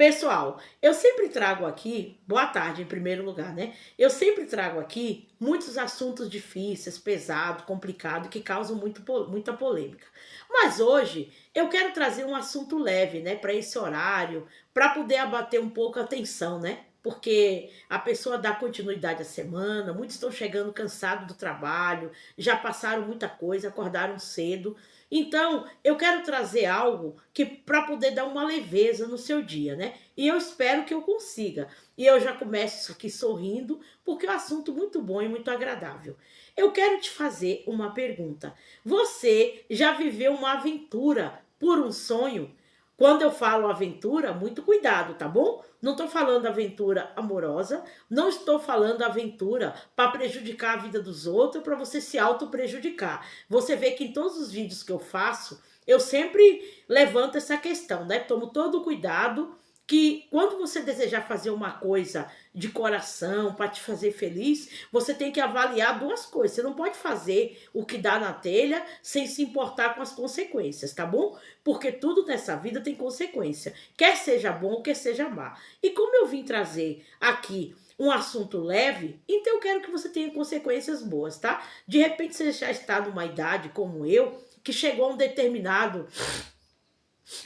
Pessoal, eu sempre trago aqui, boa tarde em primeiro lugar, né? Eu sempre trago aqui muitos assuntos difíceis, pesados, complicados, que causam muita polêmica. Mas hoje eu quero trazer um assunto leve, né, para esse horário, para poder abater um pouco a tensão, né? Porque a pessoa dá continuidade à semana, muitos estão chegando cansados do trabalho, já passaram muita coisa, acordaram cedo. Então, eu quero trazer algo que para poder dar uma leveza no seu dia, né? E eu espero que eu consiga. E eu já começo isso aqui sorrindo, porque é um assunto muito bom e muito agradável. Eu quero te fazer uma pergunta. Você já viveu uma aventura por um sonho? Quando eu falo aventura, muito cuidado, tá bom? Não estou falando aventura amorosa, não estou falando aventura para prejudicar a vida dos outros, para você se auto-prejudicar. Você vê que em todos os vídeos que eu faço, eu sempre levanto essa questão, né? Tomo todo o cuidado que quando você desejar fazer uma coisa de coração para te fazer feliz, você tem que avaliar duas coisas. Você não pode fazer o que dá na telha sem se importar com as consequências, tá bom? Porque tudo nessa vida tem consequência, quer seja bom, quer seja má. E como eu vim trazer aqui um assunto leve, então eu quero que você tenha consequências boas, tá? De repente você já está numa idade como eu, que chegou a um determinado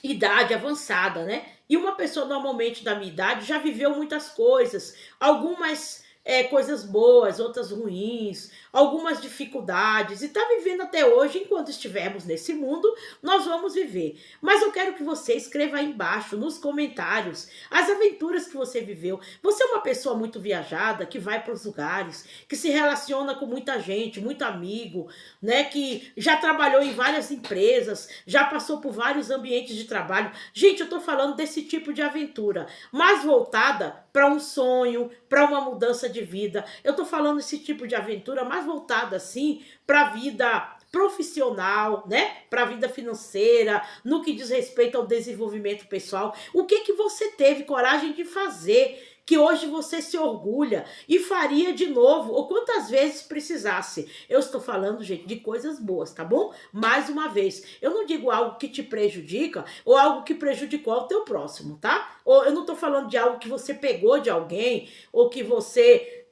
idade avançada, né? E uma pessoa normalmente da minha idade já viveu muitas coisas, algumas coisas boas, outras ruins, algumas dificuldades, e está vivendo até hoje. Enquanto estivermos nesse mundo, nós vamos viver. Mas eu quero que você escreva aí embaixo, nos comentários, as aventuras que você viveu. Você é uma pessoa muito viajada, que vai para os lugares, que se relaciona com muita gente, muito amigo, né? Que já trabalhou em várias empresas, já passou por vários ambientes de trabalho. Gente, eu tô falando desse tipo de aventura, mais voltada para um sonho, para uma mudança de vida. Eu tô falando desse tipo de aventura mais voltada assim para a vida profissional, né? Para a vida financeira, no que diz respeito ao desenvolvimento pessoal. O que que você teve coragem de fazer que hoje você se orgulha e faria de novo, ou quantas vezes precisasse? Eu estou falando, gente, de coisas boas, tá bom? Mais uma vez, eu não digo algo que te prejudica ou algo que prejudicou ao teu próximo, tá? Ou eu não estou falando de algo que você pegou de alguém ou que você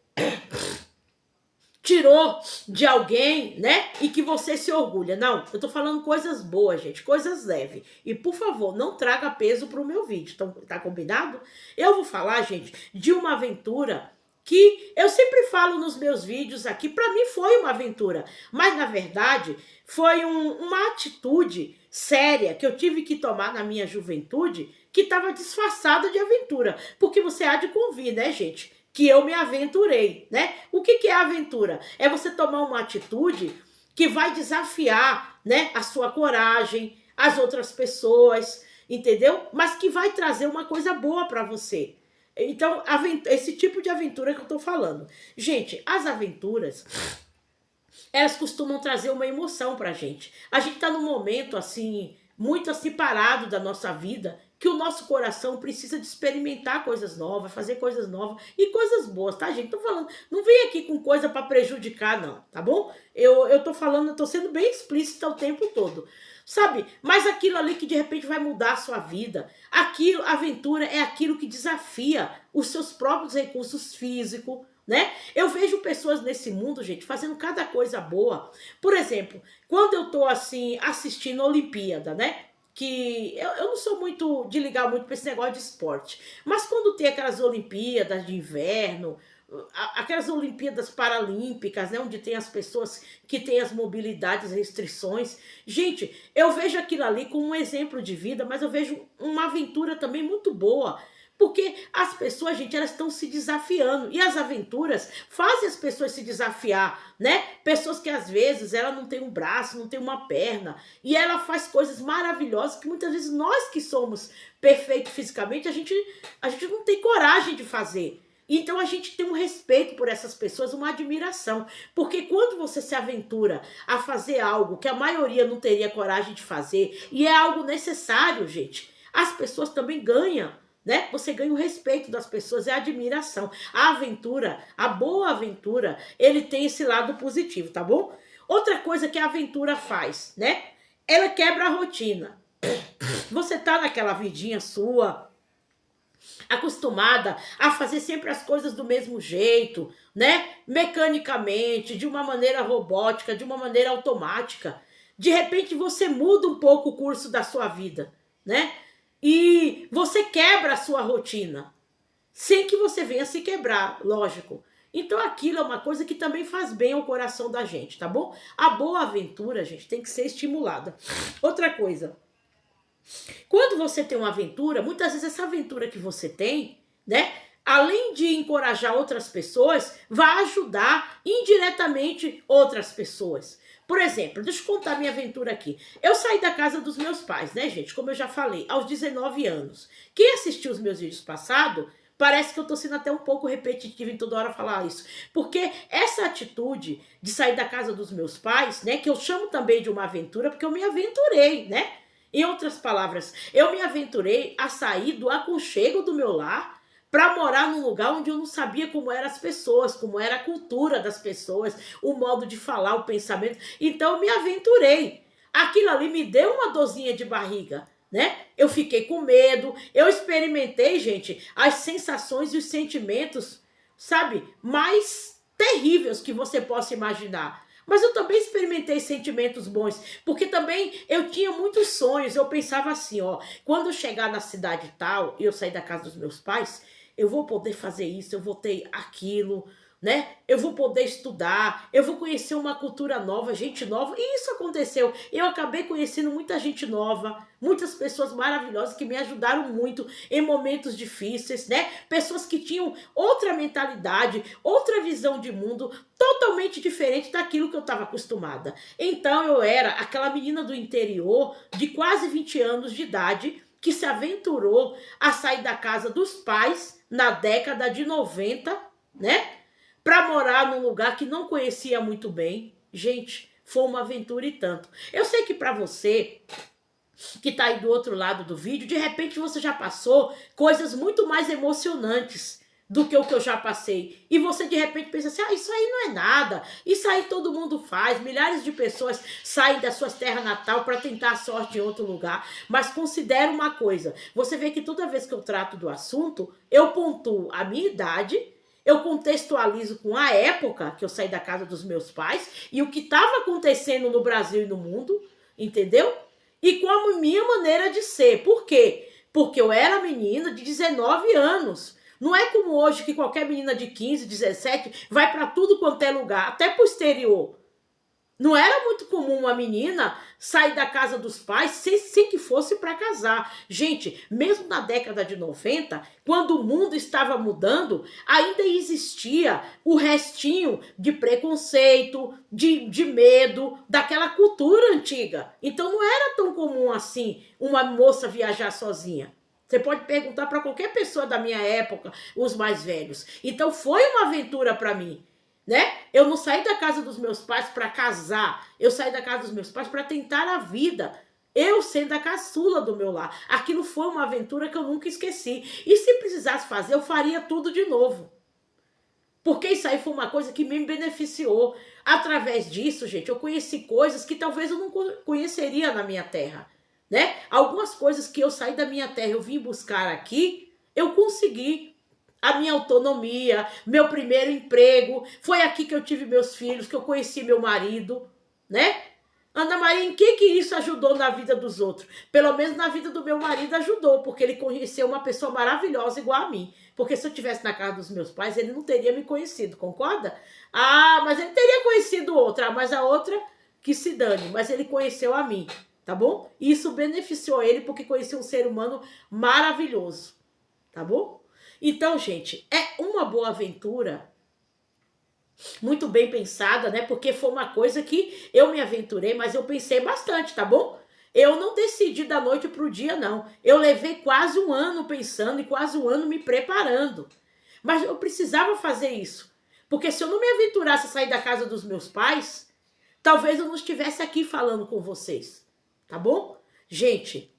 tirou de alguém, né? E que você se orgulha. Não, eu tô falando coisas boas, gente, coisas leves. E por favor, não traga peso pro meu vídeo. Então, tá combinado? Eu vou falar, gente, de uma aventura que eu sempre falo nos meus vídeos aqui. Para mim foi uma aventura, mas na verdade foi uma atitude séria que eu tive que tomar na minha juventude, que estava disfarçada de aventura. Porque você há de convir, né, gente? Que eu me aventurei, né? O que que é aventura? É você tomar uma atitude que vai desafiar, né, a sua coragem, as outras pessoas, entendeu? Mas que vai trazer uma coisa boa para você. Então, esse tipo de aventura que eu tô falando. Gente, as aventuras, elas costumam trazer uma emoção pra gente. A gente tá num momento assim, muito assim parado da nossa vida, que o nosso coração precisa de experimentar coisas novas, fazer coisas novas e coisas boas, tá, gente? Tô falando, não vem aqui com coisa pra prejudicar, não, tá bom? Eu tô falando, eu tô sendo bem explícita o tempo todo. Sabe? Mas aquilo ali que de repente vai mudar a sua vida. Aquilo, a aventura é aquilo que desafia os seus próprios recursos físicos, né? Eu vejo pessoas nesse mundo, gente, fazendo cada coisa boa. Por exemplo, quando eu tô assim assistindo a Olimpíada, né? Que eu não sou muito de ligar muito para esse negócio de esporte, mas quando tem aquelas Olimpíadas de inverno, aquelas Olimpíadas Paralímpicas, né, onde tem as pessoas que têm as mobilidades, restrições, gente, eu vejo aquilo ali como um exemplo de vida, mas eu vejo uma aventura também muito boa. Porque as pessoas, gente, elas estão se desafiando. E as aventuras fazem as pessoas se desafiar, né? Pessoas que às vezes ela não tem um braço, não tem uma perna. E ela faz coisas maravilhosas que muitas vezes nós que somos perfeitos fisicamente, a gente não tem coragem de fazer. Então a gente tem um respeito por essas pessoas, uma admiração. Porque quando você se aventura a fazer algo que a maioria não teria coragem de fazer, e é algo necessário, gente, as pessoas também ganham, né? Você ganha o respeito das pessoas, é a admiração. A aventura, a boa aventura, ele tem esse lado positivo, tá bom? Outra coisa que a aventura faz, né? Ela quebra a rotina. Você tá naquela vidinha sua, acostumada a fazer sempre as coisas do mesmo jeito, né? Mecanicamente, de uma maneira robótica, de uma maneira automática. De repente você muda um pouco o curso da sua vida, né? E você quebra a sua rotina, sem que você venha se quebrar, lógico. Então aquilo é uma coisa que também faz bem ao coração da gente, tá bom? A boa aventura, gente, tem que ser estimulada. Outra coisa, quando você tem uma aventura, muitas vezes essa aventura que você tem, né? Além de encorajar outras pessoas, vai ajudar indiretamente outras pessoas. Por exemplo, deixa eu contar minha aventura aqui. Eu saí da casa dos meus pais, né, gente? Como eu já falei, aos 19 anos. Quem assistiu os meus vídeos passados, parece que eu tô sendo até um pouco repetitiva em toda hora falar isso. Porque essa atitude de sair da casa dos meus pais, né, que eu chamo também de uma aventura, porque eu me aventurei, né? Em outras palavras, eu me aventurei a sair do aconchego do meu lar para morar num lugar onde eu não sabia como eram as pessoas, como era a cultura das pessoas, o modo de falar, o pensamento. Então eu me aventurei. Aquilo ali me deu uma dorzinha de barriga, né? Eu fiquei com medo, eu experimentei, gente, as sensações e os sentimentos, sabe, mais terríveis que você possa imaginar. Mas eu também experimentei sentimentos bons, porque também eu tinha muitos sonhos. Eu pensava assim, ó, quando eu chegar na cidade tal, e eu sair da casa dos meus pais, eu vou poder fazer isso, eu vou ter aquilo, né? Eu vou poder estudar, eu vou conhecer uma cultura nova, gente nova. E isso aconteceu. Eu acabei conhecendo muita gente nova, muitas pessoas maravilhosas que me ajudaram muito em momentos difíceis, né? Pessoas que tinham outra mentalidade, outra visão de mundo, totalmente diferente daquilo que eu estava acostumada. Então eu era aquela menina do interior de quase 20 anos de idade que se aventurou a sair da casa dos pais na década de 90, né? Para morar num lugar que não conhecia muito bem. Gente, foi uma aventura e tanto. Eu sei que para você que tá aí do outro lado do vídeo, de repente você já passou coisas muito mais emocionantes do que o que eu já passei. E você de repente pensa assim, ah, isso aí não é nada, isso aí todo mundo faz, milhares de pessoas saem das suas terras natal para tentar a sorte em outro lugar. Mas considera uma coisa, você vê que toda vez que eu trato do assunto, eu pontuo a minha idade, eu contextualizo com a época que eu saí da casa dos meus pais e o que estava acontecendo no Brasil e no mundo, entendeu? E como minha maneira de ser. Por quê? Porque eu era menina de 19 anos. Não é como hoje que qualquer menina de 15, 17 vai para tudo quanto é lugar, até pro exterior. Não era muito comum uma menina sair da casa dos pais sem que fosse para casar. Gente, mesmo na década de 90, quando o mundo estava mudando, ainda existia o restinho de preconceito, de medo, daquela cultura antiga. Então não era tão comum assim uma moça viajar sozinha. Você pode perguntar para qualquer pessoa da minha época, os mais velhos. Então foi uma aventura para mim. Né? Eu não saí da casa dos meus pais para casar, eu saí da casa dos meus pais para tentar a vida. Eu sendo a caçula do meu lar. Aquilo foi uma aventura que eu nunca esqueci. E se precisasse fazer, eu faria tudo de novo. Porque isso aí foi uma coisa que me beneficiou. Através disso, gente, eu conheci coisas que talvez eu não conheceria na minha terra. Né? Algumas coisas que eu saí da minha terra, eu vim buscar aqui, eu consegui. A minha autonomia, meu primeiro emprego, foi aqui que eu tive meus filhos, que eu conheci meu marido, né? Ana Maria, em que isso ajudou na vida dos outros? Pelo menos na vida do meu marido ajudou, porque ele conheceu uma pessoa maravilhosa igual a mim. Porque se eu estivesse na casa dos meus pais, ele não teria me conhecido, concorda? Ah, mas ele teria conhecido outra, mas a outra que se dane, mas ele conheceu a mim, tá bom? E isso beneficiou ele porque conheceu um ser humano maravilhoso, tá bom? Então, gente, é uma boa aventura, muito bem pensada, né? Porque foi uma coisa que eu me aventurei, mas eu pensei bastante, tá bom? Eu não decidi da noite pro dia, não. Eu levei quase um ano pensando e quase um ano me preparando. Mas eu precisava fazer isso. Porque se eu não me aventurasse a sair da casa dos meus pais, talvez eu não estivesse aqui falando com vocês, tá bom? Gente,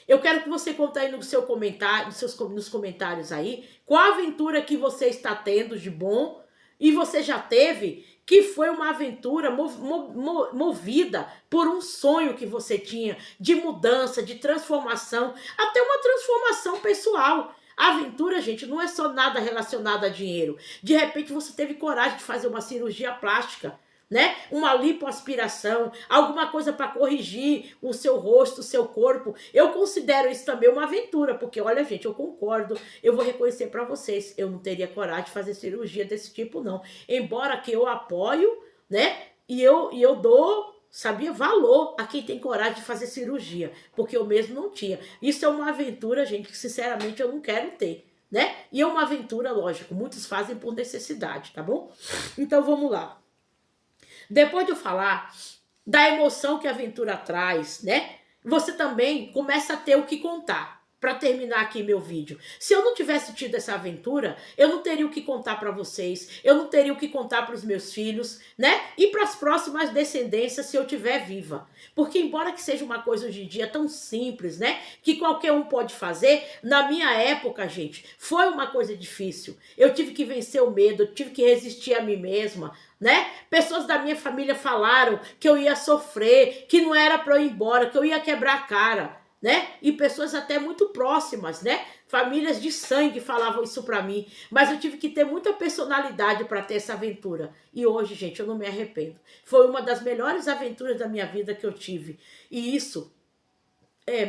eu quero que você conte aí no seu comentário, nos comentários aí, qual a aventura que você está tendo de bom e você já teve, que foi uma aventura movida por um sonho que você tinha de mudança, de transformação, até uma transformação pessoal. Aventura, gente, não é só nada relacionado a dinheiro. De repente você teve coragem de fazer uma cirurgia plástica, né? Uma lipoaspiração, alguma coisa para corrigir o seu rosto, o seu corpo. Eu considero isso também uma aventura, porque olha, gente, eu concordo, eu vou reconhecer para vocês, eu não teria coragem de fazer cirurgia desse tipo não. Embora que eu apoio, né? E eu dou, sabia, valor a quem tem coragem de fazer cirurgia, porque eu mesmo não tinha. Isso é uma aventura, gente, que sinceramente eu não quero ter, né? E é uma aventura, lógico, muitos fazem por necessidade, tá bom? Então vamos lá. Depois de eu falar da emoção que a aventura traz, né? Você também começa a ter o que contar. Para terminar aqui meu vídeo. Se eu não tivesse tido essa aventura, eu não teria o que contar para vocês, eu não teria o que contar para os meus filhos, né? E para as próximas descendências se eu estiver viva. Porque embora que seja uma coisa hoje em dia tão simples, né? Que qualquer um pode fazer, na minha época, gente, foi uma coisa difícil. Eu tive que vencer o medo, eu tive que resistir a mim mesma, né? Pessoas da minha família falaram que eu ia sofrer, que não era para eu ir embora, que eu ia quebrar a cara, né? E pessoas até muito próximas, né? Famílias de sangue falavam isso para mim, mas eu tive que ter muita personalidade para ter essa aventura. E hoje, gente, eu não me arrependo. Foi uma das melhores aventuras da minha vida que eu tive. E isso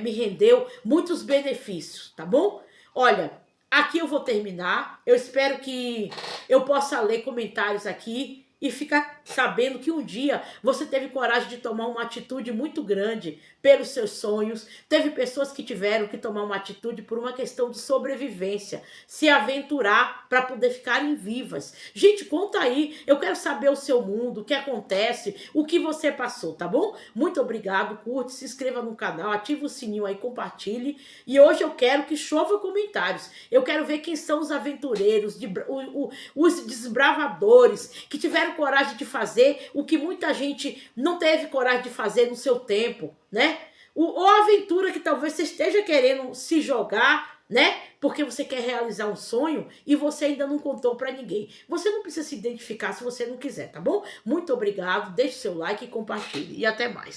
me rendeu muitos benefícios, tá bom? Olha, aqui eu vou terminar. Eu espero que eu possa ler comentários aqui e ficar sabendo que um dia você teve coragem de tomar uma atitude muito grande pelos seus sonhos. Teve pessoas que tiveram que tomar uma atitude por uma questão de sobrevivência, se aventurar para poder ficarem vivas. Gente, conta aí, eu quero saber o seu mundo, o que acontece, o que você passou, tá bom? Muito obrigado, curte, se inscreva no canal, ative o sininho aí, compartilhe. E hoje eu quero que chova comentários. Eu quero ver quem são os aventureiros, os desbravadores que tiveram coragem de fazer o que muita gente não teve coragem de fazer no seu tempo, né? Ou a aventura que talvez você esteja querendo se jogar, né? Porque você quer realizar um sonho e você ainda não contou para ninguém. Você não precisa se identificar se você não quiser, tá bom? Muito obrigado, deixe seu like e compartilhe. E até mais.